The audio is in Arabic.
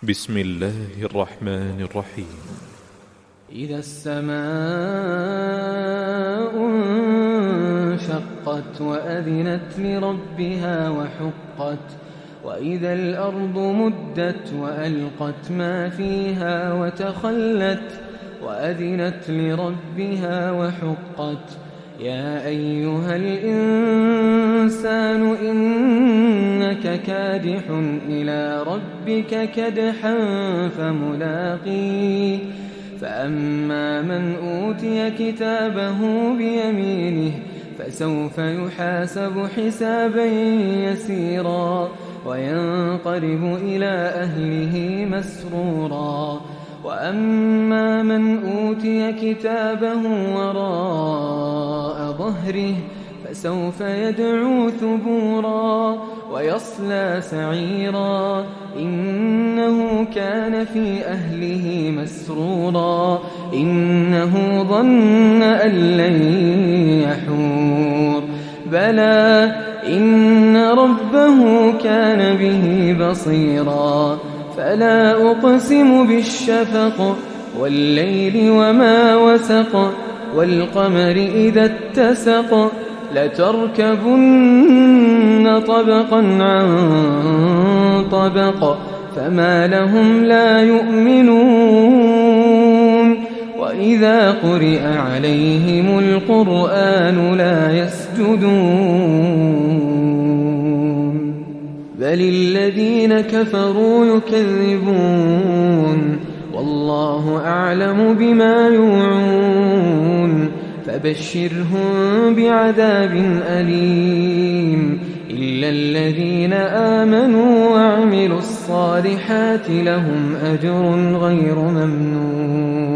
بسم الله الرحمن الرحيم. إذا السماء انشقت وأذنت لربها وحقت وإذا الأرض مدت وألقت ما فيها وتخلت وأذنت لربها وحقت يا أيها الإنسان إنك كادح إلى ربك كدحا فملاقيه فأما من أوتي كتابه بيمينه فسوف يحاسب حسابا يسيرا وينقلب إلى أهله مسرورا وأما من أوتي كتابه وراء ظهره فسوف يدعو ثبورا ويصلى سعيرا إنه كان في أهله مسرورا إنه ظن أن لن يحور بلى إن ربه كان به بصيرا فلا أقسم بالشفق والليل وما وسق والقمر إذا اتسق لتركبن طبقا عن طبق فما لهم لا يؤمنون وإذا قرئ عليهم القرآن لا يسجدون بل الذين كفروا يكذبون والله أعلم بما يوعون فبشرهم بعذاب أليم إلا الذين آمنوا وعملوا الصالحات لهم أجر غير ممنون